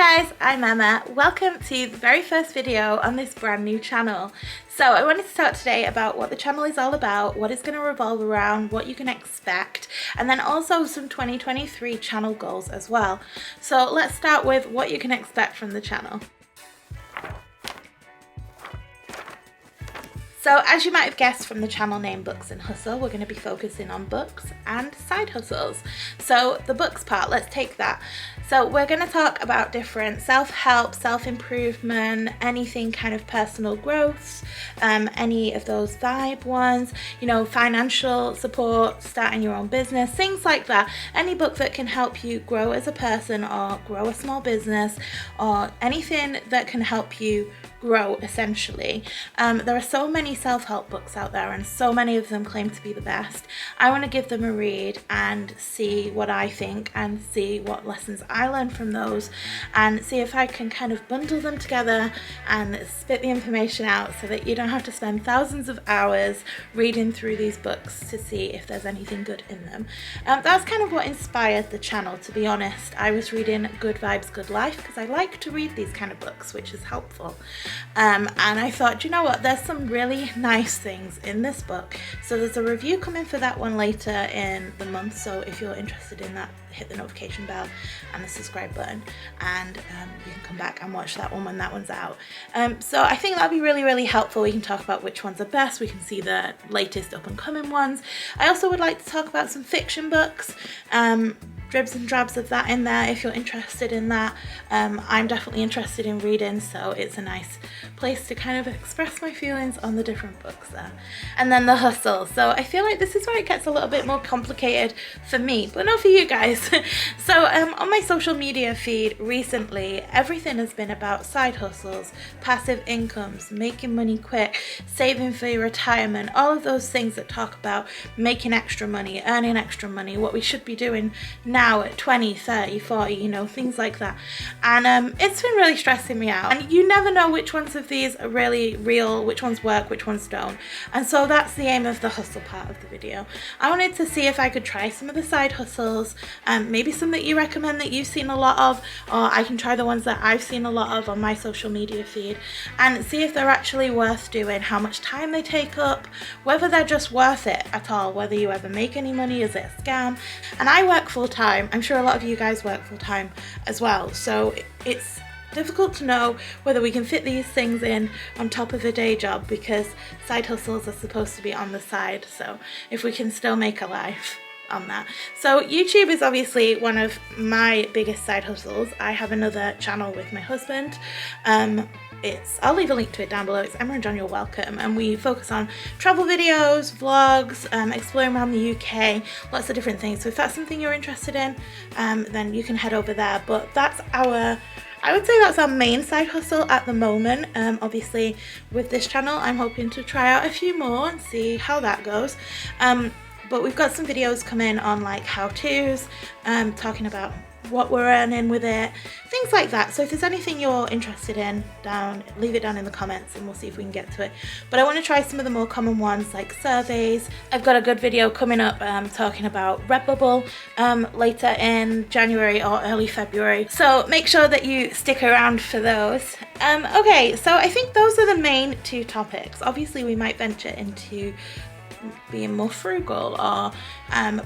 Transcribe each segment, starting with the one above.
guys, I'm Emma. Welcome to the very first video on this brand new channel. So I wanted to talk today about what the channel is all about, what it's going to revolve around, what you can expect, and then also some 2023 channel goals as well. So let's start with what you can expect from the channel. So as you might have guessed from the channel name Books and Hustle, we're going to be focusing on books and side hustles. So the books part, let's take that. So we're going to talk about different self-help, self-improvement, anything kind of personal growth, any of those vibe ones, you know, financial support, starting your own business, things like that. Any book that can help you grow as a person or grow a small business or anything that can help you grow essentially. There are so many self-help books out there and so many of them claim to be the best. I want to give them a read and see what I think and see what lessons I learned from those and see if I can kind of bundle them together and spit the information out so that you don't have to spend thousands of hours reading through these books to see if there's anything good in them. That's kind of what inspired the channel, to be honest. I was reading Good Vibes, Good Life because I like to read these kind of books, which is helpful. And I thought, you know what, there's some really nice things in this book. So there's a review coming for that one later in the month. So if you're interested in that, hit the notification bell and the subscribe button and you can come back and watch that one when that one's out. So I think that'll be really helpful. We can talk about which ones are best. We can see the latest up and coming ones. I also would like to talk about some fiction books. Dribs and drabs of that in there if you're interested in that. I'm definitely interested in reading, so it's a nice place to kind of express my feelings on the different books there. And then the hustle. So I feel like this is where it gets a little bit more complicated for me, but not for you guys. So on my social media feed recently, everything has been about side hustles, passive incomes, making money quick, saving for your retirement, all of those things that talk about making extra money, earning extra money, what we should be doing now at 20, 30, 40, you know, things like that. And it's been really stressing me out. And you never know which ones of these are really real, which ones work, which ones don't. And so that's the aim of the hustle part of the video. I wanted to see if I could try some of the side hustles, maybe some that you recommend that you've seen a lot of, or I can try the ones that I've seen a lot of on my social media feed and see if they're actually worth doing, how much time they take up, whether they're just worth it at all, whether you ever make any money, is it a scam? And I work full time. I'm sure a lot of you guys work full time as well, so it's difficult to know whether we can fit these things in on top of a day job because side hustles are supposed to be on the side, so if we can still make a life on that. So YouTube is obviously one of my biggest side hustles. I have another channel with my husband. I'll leave a link to it down below. It's Emma and John, You're Welcome, and we focus on travel videos, vlogs, exploring around the UK, lots of different things. So if that's something you're interested in, then you can head over there. But that's I would say that's our main side hustle at the moment. Obviously with this channel I'm hoping to try out a few more and see how that goes. But we've got some videos coming on like how-tos, talking about what we're earning with it, things like that. So if there's anything you're interested in, leave it down in the comments and we'll see if we can get to it. But I want to try some of the more common ones like surveys. I've got a good video coming up talking about Redbubble later in January or early February. So make sure that you stick around for those. Okay, so I think those are the main two topics. Obviously we might venture into being more frugal or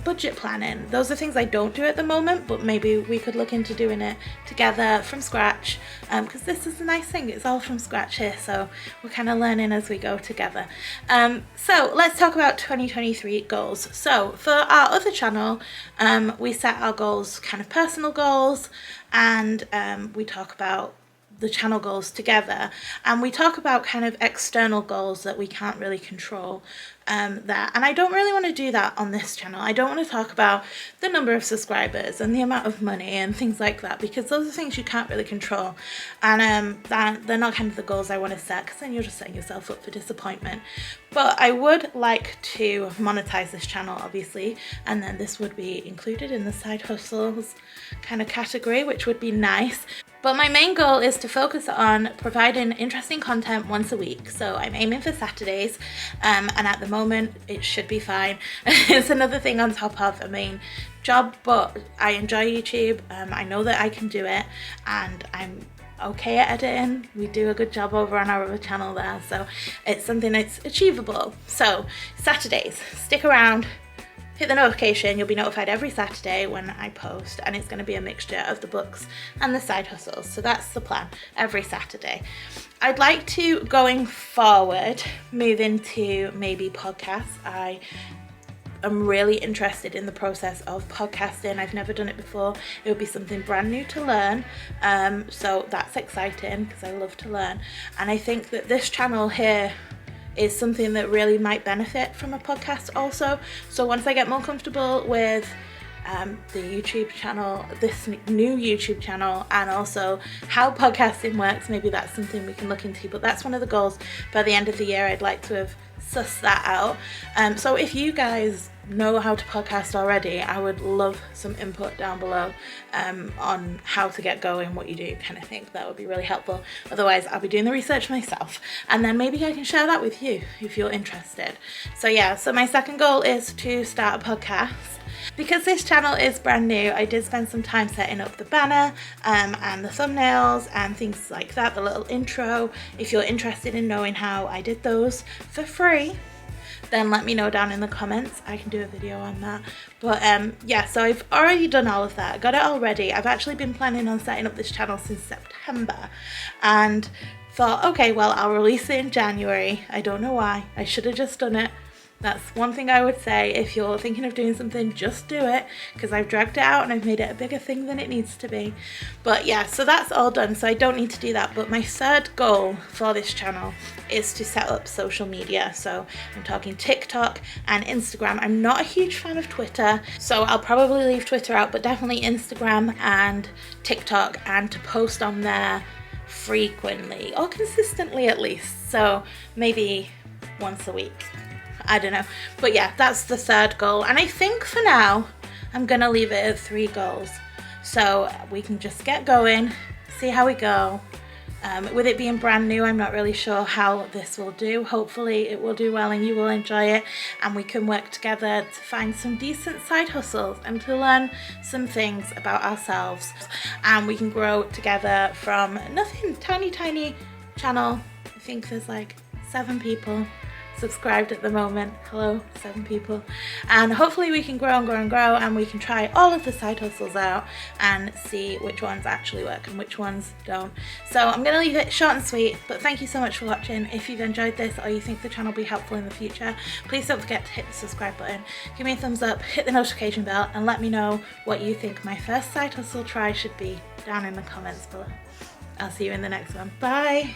budget planning. Those are things I don't do at the moment, but maybe we could look into doing it together from scratch, because this is a nice thing, it's all from scratch here, so we're kind of learning as we go together. So let's talk about 2023 goals. So for our other channel, we set our goals, kind of personal goals, and we talk about the channel goals together, and we talk about kind of external goals that we can't really control there. And I don't really want to do that on this channel. I don't want to talk about the number of subscribers and the amount of money and things like that, because those are things you can't really control, and they're not kind of the goals I want to set, because then you're just setting yourself up for disappointment. But I would like to monetize this channel, obviously, and then this would be included in the side hustles kind of category, which would be nice. But my main goal is to focus on providing interesting content once a week. So I'm aiming for Saturdays, and at the moment it should be fine. It's another thing on top of a main job, but I enjoy YouTube. I know that I can do it, and I'm okay at editing. We do a good job over on our other channel there, so it's something that's achievable. So Saturdays, stick around. Hit the notification, you'll be notified every Saturday when I post, and it's going to be a mixture of the books and the side hustles. So that's the plan, every Saturday. I'd like to, going forward, move into maybe podcasts. I'm really interested in the process of podcasting. I've never done it before. It would be something brand new to learn. So that's exciting because I love to learn. And I think that this channel here is something that really might benefit from a podcast also. So once I get more comfortable with the YouTube channel, this new YouTube channel, and also how podcasting works, maybe that's something we can look into. But that's one of the goals. By the end of the year, I'd like to have sussed that out. So if you guys know how to podcast already, I would love some input down below on how to get going, what you do, kind of thing. That would be really helpful. Otherwise, I'll be doing the research myself, and then maybe I can share that with you if you're interested. So yeah, so my second goal is to start a podcast. Because this channel is brand new, I did spend some time setting up the banner and the thumbnails and things like that, the little intro. If you're interested in knowing how I did those for free, then let me know down in the comments. I can do a video on that. But yeah, so I've already done all of that. Got it all ready. I've actually been planning on setting up this channel since September, and thought, okay, well, I'll release it in January. I don't know why. I should have just done it. That's one thing I would say. If you're thinking of doing something, just do it, because I've dragged it out and I've made it a bigger thing than it needs to be. But yeah, so that's all done, so I don't need to do that. But my third goal for this channel is to set up social media. So I'm talking TikTok and Instagram. I'm not a huge fan of Twitter, so I'll probably leave Twitter out, but definitely Instagram and TikTok, and to post on there frequently, or consistently at least. So maybe once a week. I don't know. But yeah, that's the third goal. And I think for now, I'm going to leave it at 3 goals. So we can just get going, see how we go. With it being brand new, I'm not really sure how this will do. Hopefully it will do well and you will enjoy it. And we can work together to find some decent side hustles and to learn some things about ourselves. And we can grow together from nothing, tiny channel. I think there's like 7 people subscribed at the moment. Hello, 7 people. And hopefully we can grow and grow, and we can try all of the side hustles out and see which ones actually work and which ones don't. So I'm going to leave it short and sweet, but thank you so much for watching. If you've enjoyed this or you think the channel will be helpful in the future, please don't forget to hit the subscribe button, give me a thumbs up, hit the notification bell, and let me know what you think my first side hustle try should be down in the comments below. I'll see you in the next one. Bye!